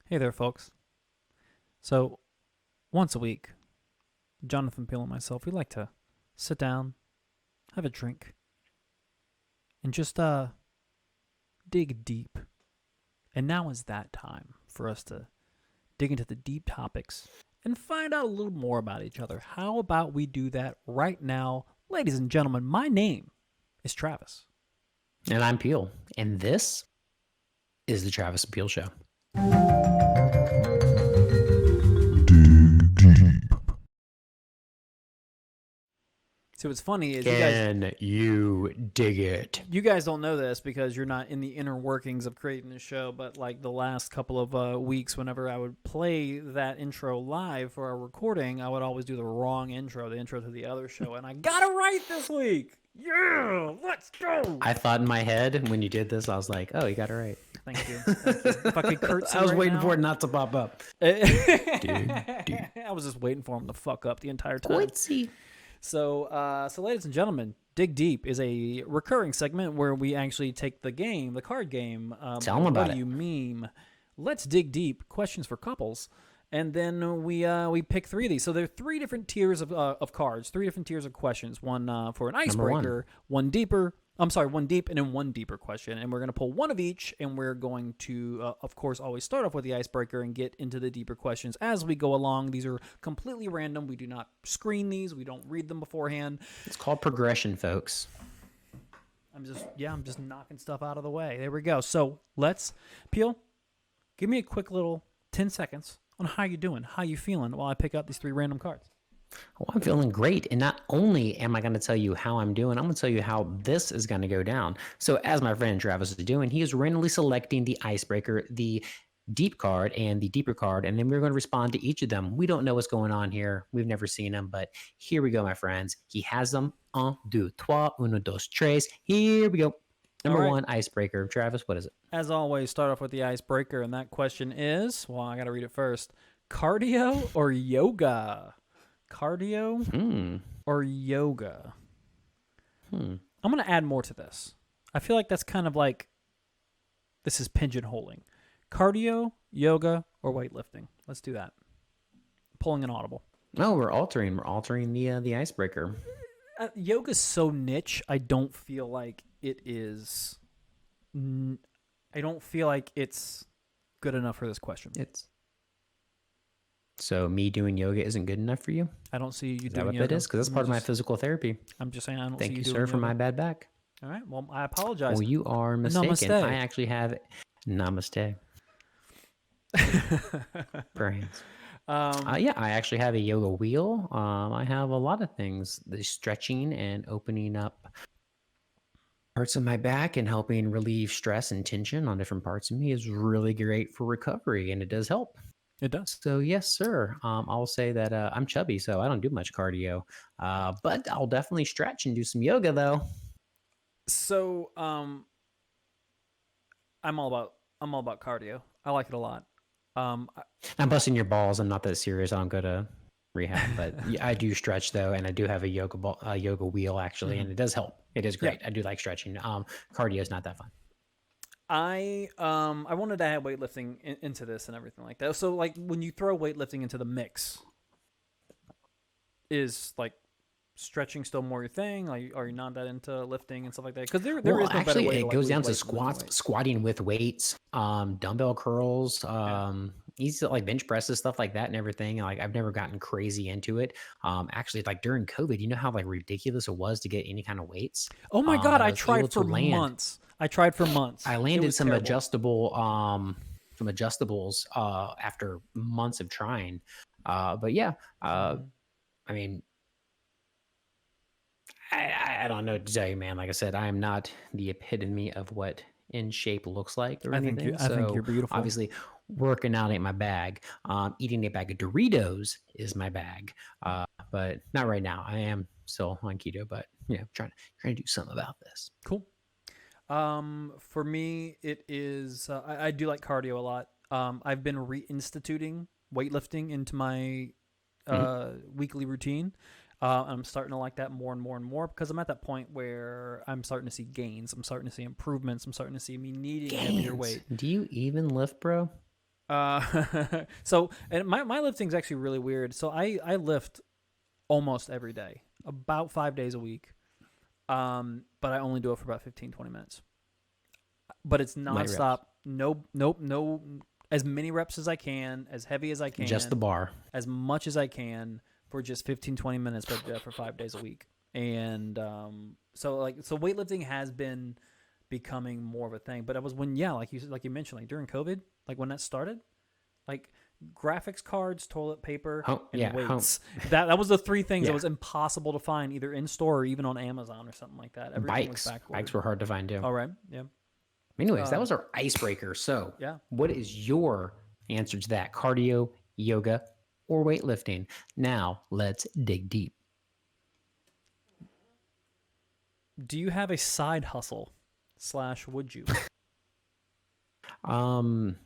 Hey there, folks. So, once a week, Jonathan Peel and myself, we like to sit down, have a drink, and just dig deep. And now is that time for us to dig into the deep topics and find out a little more about each other. How about we do that right now? Ladies and gentlemen, my name is Travis. And I'm Peel. And this is the Travis and Peel Show. So what's funny is Can you dig it? you guys don't know this because you're not in the inner workings of creating the show, but like the last couple of weeks, whenever I would play that intro live for our recording, I would always do the wrong intro, the intro to the other show, and I got it right this week. Yeah, let's go. I thought in my head when you did this, I was like, oh, you got it right. Thank you. Thank you. If I could curtsy I was right waiting now. for it not to pop up. I was just waiting for him to fuck up the entire time. Curtsy. So, ladies and gentlemen, Dig Deep is a recurring segment where we actually take the game, the card game. Tell them about what it. do you meme? Let's dig deep. Questions for couples, and then we pick three of these. So there are three different tiers of cards, three different tiers of questions. One for an icebreaker, one deeper. I'm sorry, one deep and then one deeper question. And we're going to pull one of each, and we're going to, of course, always start off with the icebreaker and get into the deeper questions as we go along. These are completely random. We do not screen these. We don't read them beforehand. It's called progression, folks. I'm just knocking stuff out of the way. There we go. So let's, Peel, give me a quick little 10 seconds on how you doing, how you feeling while I pick out these three random cards. Well, I'm feeling great. And not only am I going to tell you how I'm doing, I'm going to tell you how this is going to go down. So as my friend Travis is doing, he is randomly selecting the icebreaker, the deep card, and the deeper card. And then we're going to respond to each of them. We don't know what's going on here. We've never seen them, but here we go, my friends. He has them. Un, deux, trois, uno, dos, tres. Here we go. Number one, icebreaker. Travis, what is it? As always, start off with the icebreaker. And that question is, well, I got to read it first. Cardio or yoga? Cardio or yoga? I'm going to add more to this. I feel like that's kind of like, this is pigeonholing. Cardio, yoga, or weightlifting? Let's do that. Pulling an audible. No, we're altering. We're altering the icebreaker. Yoga's so niche. I don't feel like it is. I don't feel like it's good enough for this question. So me doing yoga isn't good enough for you? I don't see you doing yoga. Is that what yoga. that is? Because that's part of my physical therapy. I'm just saying I don't Thank see you, doing sir, yoga. for my bad back. All right. Well, I apologize. Well, you are mistaken. Namaste. I actually have namaste. Brains. Yeah, I actually have a yoga wheel. I have a lot of things. The stretching and opening up parts of my back and helping relieve stress and tension on different parts of me is really great for recovery, and it does help. It does. So yes, sir. I'll say that I'm chubby, so I don't do much cardio. But I'll definitely stretch and do some yoga, though. So I'm all about cardio. I like it a lot. I'm busting your balls. I'm not that serious. I don't go to rehab, but I do stretch though, and I do have a yoga wheel actually, and it does help. It is great. Yeah. I do like stretching. Cardio is not that fun. I wanted to add weightlifting into this and everything like that. So like when you throw weightlifting into the mix, is like stretching still more your thing? Like, are you not that into lifting and stuff like that? Because there is no actually, better way. It goes down to squatting with weights, dumbbell curls, easy like bench presses, stuff like that, and everything. Like I've never gotten crazy into it. Actually, like during COVID, you know how like ridiculous it was to get any kind of weights. Oh my god, I tried for months. I landed some adjustable, some adjustables after months of trying. But yeah, I mean. I don't know what to tell you, man. Like I said, I am not the epitome of what in shape looks like or anything. I think you're beautiful. Obviously, working out ain't my bag. Eating a bag of Doritos is my bag. But not right now. I am still on keto, but trying to do something about this. Cool. For me, it is. I do like cardio a lot. I've been reinstituting weightlifting into my weekly routine. I'm starting to like that more and more and more because I'm at that point where I'm starting to see gains. I'm starting to see improvements. I'm starting to see me needing heavier weight. Do you even lift, bro? So and my lifting's actually really weird. So I lift almost every day, about 5 days a week. But I only do it for about 15, 20 minutes. But it's Light reps. nonstop. No. As many reps as I can, as heavy as I Just the can, bar. as much as I can for just 15, 20 minutes, but I do that for 5 days a week. And so weightlifting has been becoming more of a thing. But it was when, yeah, like you mentioned, like during COVID, like when that started, like graphics cards, toilet paper, and Home. weights. That was the three things that Yeah. was impossible to find either in store or even on Amazon or something like that. Everything was Bikes. backward. Bikes were hard to find too. All right. Yeah. Anyways, that was our icebreaker. So, Yeah. what is your answer to that? Cardio, yoga, or weightlifting? Now, let's dig deep. Do you have a side hustle / would you? Um,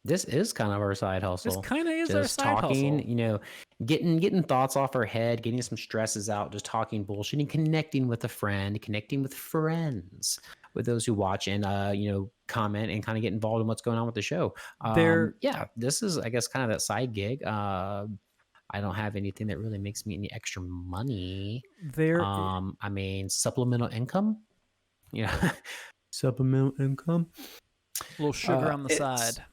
this is kind of our side This hustle. kind of is our Just side talking, hustle. getting thoughts off our head, getting some stresses out, just talking bullshit and connecting with a friend, connecting with friends, with those who watch and comment and kind of get involved in what's going on with the show. There, Yeah, this is I guess kind of that side gig. I don't have anything that really makes me any extra money. there, I mean, supplemental income, you know, supplemental income. a little sugar on the It's side.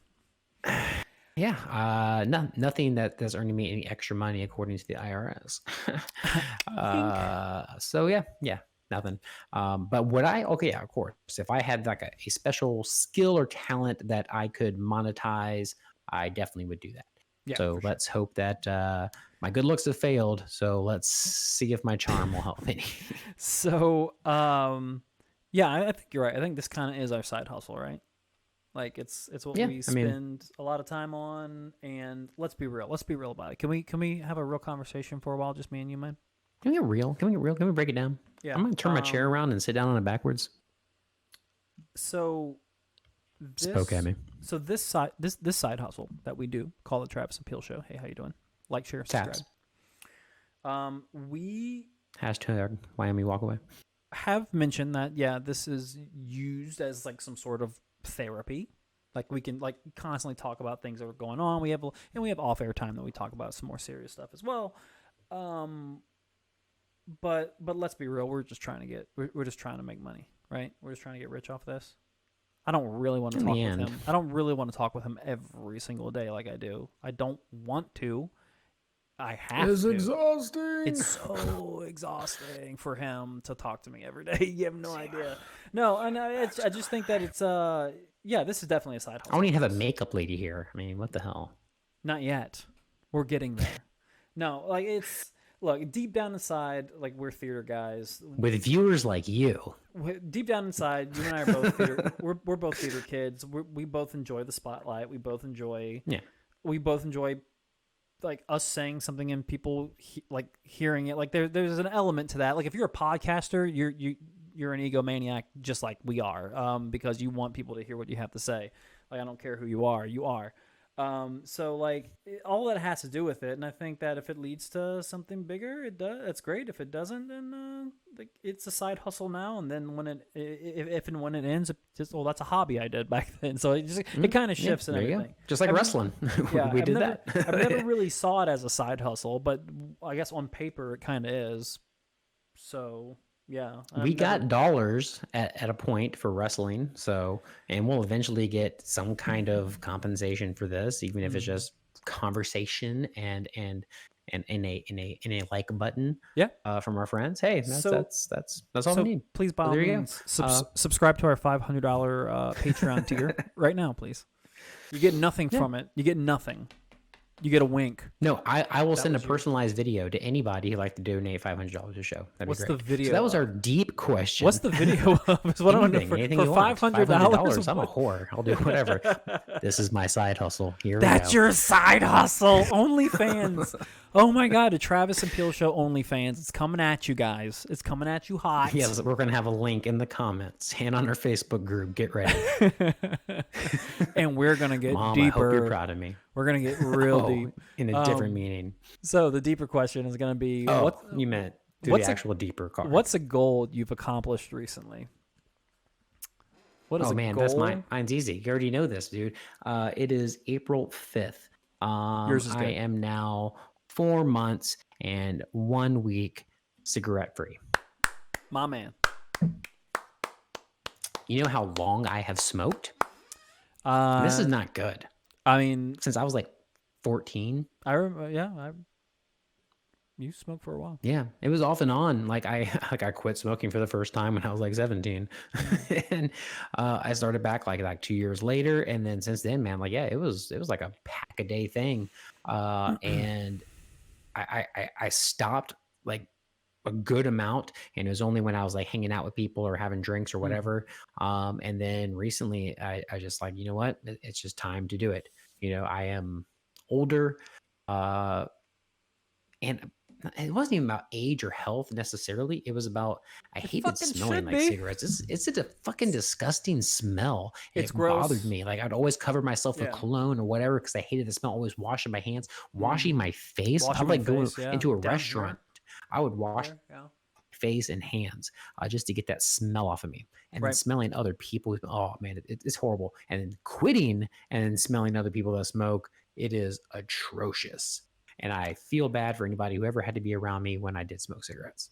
yeah, nothing that's earning me any extra money according to the IRS. Wink. So yeah, nothing. But would I? Okay, yeah, of course. If I had like a special skill or talent that I could monetize, I definitely would do that. Yeah, So for sure. let's hope that my good looks have failed. So let's see if my charm will help any. So, yeah, I think you're right. I think this kind of is our side hustle, right? Like it's what Yeah, we I mean, spend a lot of time on, and let's be real. Let's be real about it. Can we have a real conversation for a while, just me and you, man? can we get real? Can we get real? Can we break it down? Yeah. I'm gonna turn my chair around and sit down on it backwards. So Spoke at this me. so this side hustle that we do, call the Travis and Peel Show. Hey, how you doing? Like, share, subscribe. Taps. We Hashtag Miami walk away. have mentioned that, yeah, this is used as like some sort of therapy. Like we can like constantly talk about things that are going on. We have off air time that we talk about some more serious stuff as well. But let's be real. We're just trying to make money, right? We're just trying to get rich off this. I don't really want to In talk the with end. him. I don't really want to talk with him every single day like I do. I don't want to. I have to. exhausting. It's so exhausting for him to talk to me every day. You have no idea. No, and I just think that it's yeah, this is definitely a side hustle. I don't even have a makeup lady here. I mean, what the hell? Not yet. We're getting there. No, like look, deep down inside, like we're theater guys. With viewers like you. Deep down inside, you and I are both theater. We're both theater kids. We both enjoy the spotlight. We both enjoy like us saying something and people like hearing it. Like there's an element to that. Like if you're a podcaster, you're an egomaniac just like we are, because you want people to hear what you have to say. Like I don't care who you are. So like all that has to do with it, and I think that if it leads to something bigger, it does. That's great. If it doesn't, then like it's a side hustle now. And then when if and when it ends, it just that's a hobby I did back then. So it kind of shifts and there you everything. go. Just like wrestling. Yeah, we did that. I've never really saw it as a side hustle, but I guess on paper it kind of is. So yeah, We got dollars at a point for wrestling, so and we'll eventually get some kind of compensation for this, even if it's just conversation and in a like button. Yeah. From our friends. Hey, that's all we need. Please, by So all there you go. means, subscribe to our $500 Patreon tier right now, please. You get nothing from it. You get nothing. You get a wink. No, I will send a was yours. personalized video to anybody who'd like to donate $500 to the show. That'd What's be great. the video So that was of? our deep question. What's the video of? Is what I want to know anything for you want. $500. I'm a whore. I'll do whatever. This is my side hustle. Here That's we go. your side hustle. OnlyFans. Oh my God, a Travis and Peel Show OnlyFans. It's coming at you guys. It's coming at you hot. Yes, we're going to have a link in the comments and on our Facebook group. Get ready. And we're going to get Mom, deeper. I hope you're proud of me. We're going to get real deep. In a different meaning. So the deeper question is going to be, You meant what's the actual deeper card. What's a goal you've accomplished recently? What is Oh a man, that's goal? mine's easy. You already know this, dude. It is April 5th. Yours is I good. am now 4 months and 1 week cigarette free. My man. You know how long I have smoked? This is Uh, not good. I mean, Since I was like 14. I remember. Yeah, you smoked for a while. Yeah, it was off and on. Like I like I quit smoking for the first time when I was like 17. Mm. And I started back like 2 years later. And then since then, man, like yeah, it was like a pack a day thing. And I stopped like a good amount, and it was only when I was like hanging out with people or having drinks or Mhm. whatever. And then recently I just like, you know what? It's just time to do it. I am older. Uh and it wasn't even about age or health necessarily. It was about I It hated fucking smelling should like be. cigarettes. It's a fucking disgusting smell, and It's it bothered gross. me. Like I'd always cover myself with Yeah. cologne or whatever because I hated the smell. Always washing my hands, Mm. washing my face. I'd Washing my like go face. Yeah. into a Down here. restaurant. I would wash Here. Yeah. face and hands just to get that smell off of me. And then Right. smelling other people, oh man, it's horrible. And then quitting and then smelling other people that smoke, it is atrocious. And I feel bad for anybody who ever had to be around me when I did smoke cigarettes.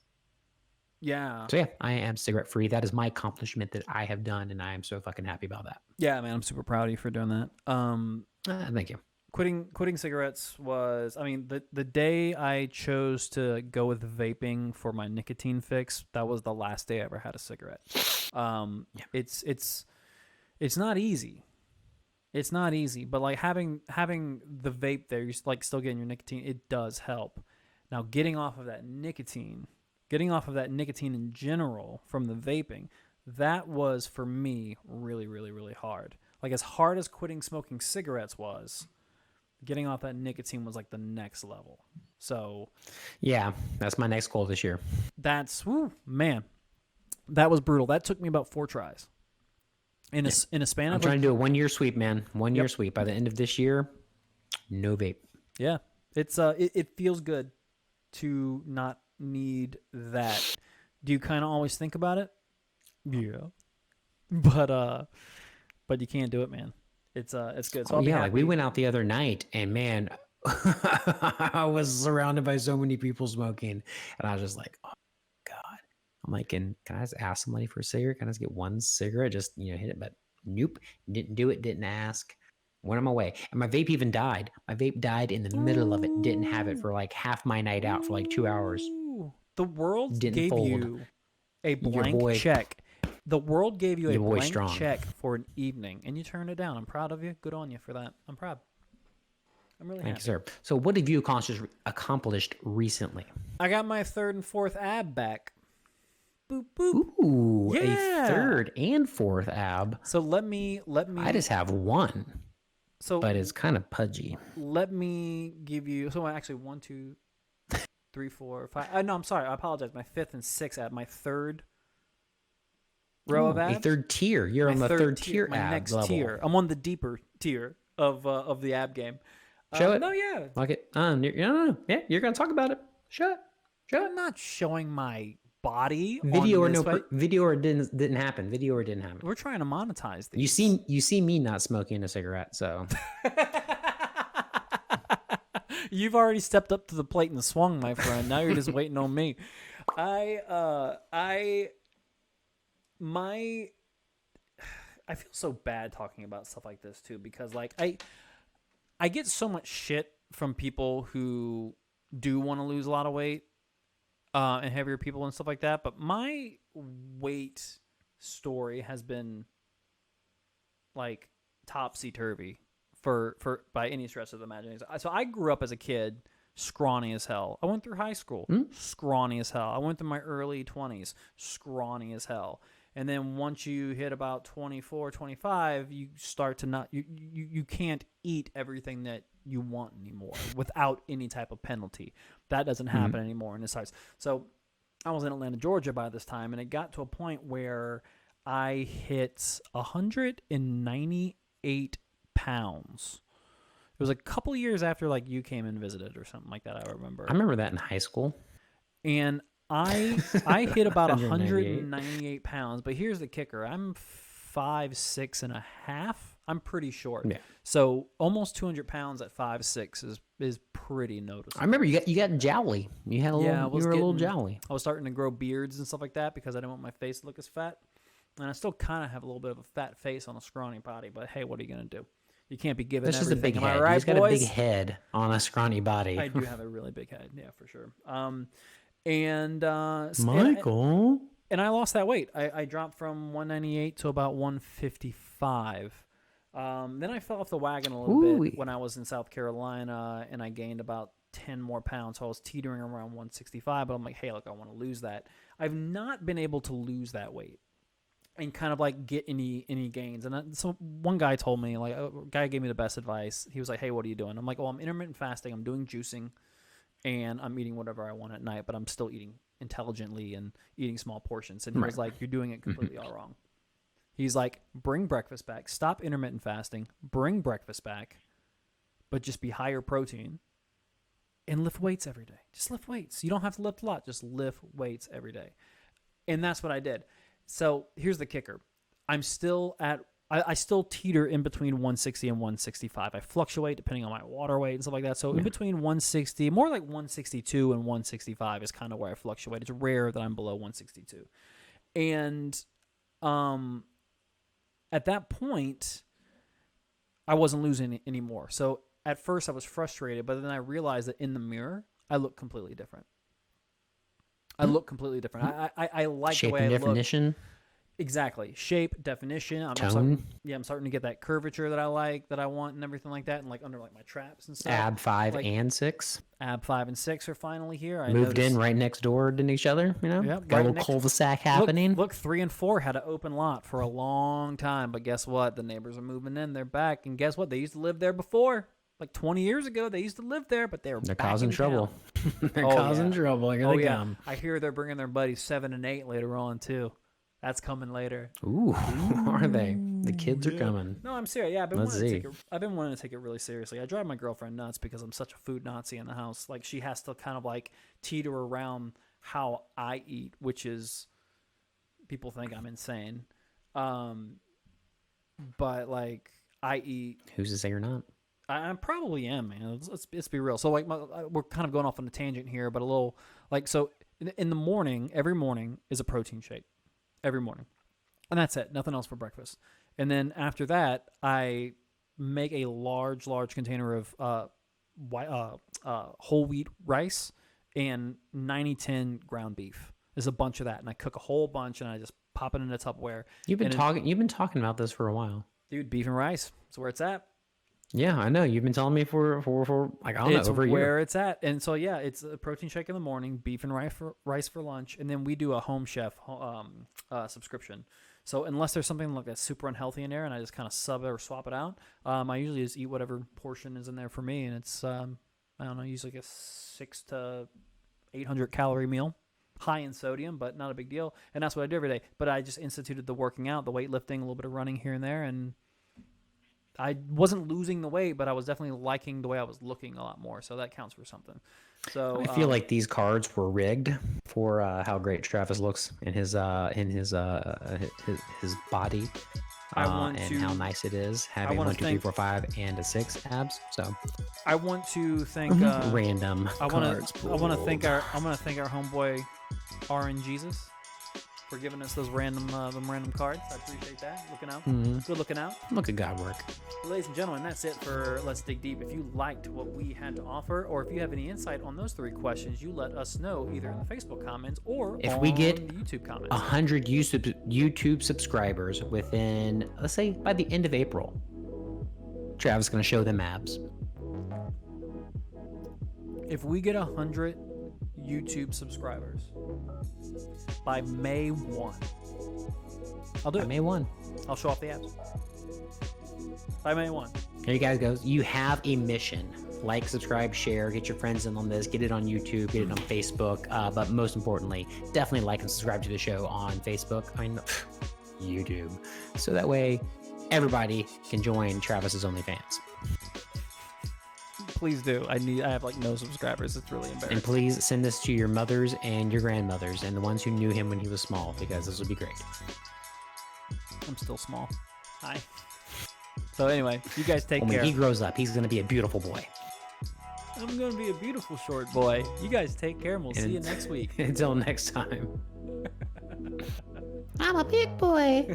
Yeah. So yeah, I am cigarette free. That is my accomplishment that I have done, and I am so fucking happy about that. Yeah, man. I'm super proud of you for doing that. Thank you. Quitting cigarettes was, I mean, the day I chose to go with vaping for my nicotine fix, that was the last day I ever had a cigarette. Yeah. It's not easy. It's not easy, but like having the vape there, you're like still getting your nicotine. It does help. Now getting off of that nicotine in general from the vaping, that was for me really, really, really hard. Like as hard as quitting smoking cigarettes was, getting off that nicotine was like the next level. So Yeah, that's my next goal this year. that's man, that was brutal. That took me about 4 tries in a Yeah. in a span I'm of trying like to do a 1 year sweep, man. 1 year yep. sweep. By the end of this year, no vape. Yeah, it feels good to not need that. Do you kind of always think about it? Yeah, but you can't do it, man. It's good. So Oh I'll be yeah, like we happy. went out the other night, and man, I was surrounded by so many people smoking, and I was just like, oh god. I'm like, can I just ask somebody for a cigarette? Can I just get one cigarette? Just hit it, but nope, didn't do it. Didn't ask. Went on my way, and my vape even died. My vape died in the middle of it. Didn't have it Ooh, for like half my night out for like 2 hours. ooh. The world Didn't gave fold. you a Your blank boy, check. The world gave you a your boy, blank strong. check for an evening, and you turned it down. I'm proud of you. Good on you for that. I'm proud. I'm really Thank you, happy. sir. So, what have you accomplished recently? I got my third and fourth ab back. Boop boop. Ooh, a Yeah. third and fourth ab. So let me I just have one, so but it's kind of pudgy. let me give you so actually 1, 2, 3, 4, 5. No, I'm sorry. I apologize. My fifth and sixth ab. My third row of Oh, a abs. third tier. You're My on the third tier my ab next level. tier. I'm on the deeper tier of the ab game. Show it. No, yeah. Like it. No. Yeah, you're gonna talk about it. Show it. Show it. I'm not showing my body Video on or this no? way. Video or didn't happen. Video or didn't happen. We're trying to monetize You these. see me not smoking a cigarette, so You've already stepped up to the plate and swung, my friend. Now you're just waiting on me. I feel so bad talking about stuff like this too because like I get so much shit from people who do want to lose a lot of weight and heavier people and stuff like that. But my weight story has been like topsy turvy for by any stretch of the imagination. So I grew up as a kid scrawny as hell. I went through high school scrawny as hell. I went through my early 20s scrawny as hell. And then once you hit about 24, 25, you start to not you can't eat everything that you want anymore without any type of penalty. That doesn't happen anymore in this size. So I was in Atlanta, Georgia by this time, and it got to a point where I hit 198 pounds. It was a couple years after like you came and visited or something like that. I remember. I remember that in high school. And I hit about 198. 198 pounds. But here's the kicker: I'm 5'6.5". I'm pretty short. Yeah. So almost 200 pounds at 5'6" is pretty noticeable. I remember you got jowly. You had a little. You were a little jowly. I was starting to grow beards and stuff like that because I didn't want my face to look as fat. And I still kind of have a little bit of a fat face on a scrawny body. But hey, what are you gonna do? You can't be giving That's just everything. a big Am head. I right, You just got boys? a big head on a scrawny body. I do have a really big head. Yeah, for sure. Michael. And I lost that weight. I dropped from 198 to about 155. Then I fell off the wagon a little bit when I was in South Carolina, and I gained about 10 more pounds. So I was teetering around 165, but I'm like, hey, look, I want to lose that. I've not been able to lose that weight and kind of like get any gains. And so one guy told me, like, a guy gave me the best advice. He was like, hey, what are you doing? I'm like, well, I'm intermittent fasting. I'm doing juicing, and I'm eating whatever I want at night, but I'm still eating intelligently and eating small portions. And he was like, you're doing it completely all wrong. He's like, bring breakfast back. Stop intermittent fasting. Bring breakfast back, but just be higher protein and lift weights every day. Just lift weights. You don't have to lift a lot. Just lift weights every day. And that's what I did. So here's the kicker. I still teeter in between 160 and 165. I fluctuate depending on my water weight and stuff like that. So in between 160, more like 162 and 165 is kind of where I fluctuate. It's rare that I'm below 162. And at that point, I wasn't losing anymore. So at first I was frustrated, but then I realized that in the mirror, I look completely different. I like shape the way and I definition. look. Exactly. Shape, definition. I'm Tone. starting to get that curvature that I like, that I want, and everything like that, and like under like my traps and stuff. Ab 5 and 6. Ab 5 and 6 are finally here. I Moved in right next door to each other. You know, Yep, got right a little next- cul-de-sac happening. Look, 3 and 4 had an open lot for a long time, but guess what? The neighbors are moving in. They're back, and guess what? They used to live there before. Like 20 years ago, they used to live there, but they're causing trouble. They're Oh, causing yeah. trouble. Here they come. I hear they're bringing their buddies 7 and 8 later on too. That's coming later. Ooh, are they? The kids are coming. No, I'm serious. Yeah, I've been wanting to take it really seriously. I drive my girlfriend nuts because I'm such a food Nazi in the house. Like, she has to kind of like teeter around how I eat, which is, people think I'm insane. But like, I eat. Who's to say you're not? I probably am, man. Let's be real. So like, we're kind of going off on a tangent here, but a little like, so in the morning, every morning is a protein shake, every morning, and that's it. Nothing else for breakfast. And then after that, I make a large container of whole wheat rice and 90-10 ground beef. There's a bunch of that, and I cook a whole bunch, and I just pop it in a Tupperware. You've been talking about this for a while, dude. Beef and rice. That's where it's at. Yeah, I know. You've been telling me for like, I don't know, over a year. It's where it's at. And so, yeah, it's a protein shake in the morning, beef and rice for lunch, and then we do a Home Chef subscription. So unless there's something like that's super unhealthy in there and I just kind of sub it or swap it out, I usually just eat whatever portion is in there for me. And it's, I don't know, usually like a 600 to 800 calorie meal. High in sodium, but not a big deal. And that's what I do every day. But I just instituted the working out, the weightlifting, a little bit of running here and there, and I wasn't losing the weight, but I was definitely liking the way I was looking a lot more. So that counts for something. So I feel like these cards were rigged for how great Travis looks in his body, and how nice it is having 1, 2, 3, 4, 5, and a 6 abs. So I want to thank random. I want to thank our homeboy RN Jesus for giving us those random cards. I appreciate that. Looking out. Good looking out. Look at God work. Ladies and gentlemen, that's it for Let's Dig Deep. If you liked what we had to offer, or if you have any insight on those 3 questions, you let us know either in the Facebook comments or if on we get the YouTube comments. 100 YouTube subscribers within, let's say, by the end of April, Travis is going to show them abs. If we get 100 YouTube subscribers by May 1, I'll do it. By May 1. I'll show off the abs. By May 1. There you guys go. You have a mission. Like, subscribe, share, get your friends in on this, get it on YouTube, get it on Facebook. But most importantly, definitely like and subscribe to the show on Facebook. YouTube. So that way everybody can join Travis's OnlyFans. Please do. I have like no subscribers. It's really embarrassing. And please send this to your mothers and your grandmothers and the ones who knew him when he was small, because this would be great. I'm still small. Hi. So anyway, you guys take When care. he grows up, he's going to be a beautiful boy. I'm going to be a beautiful short boy. You guys take care, and we'll see you next week. Until next time. I'm a big boy.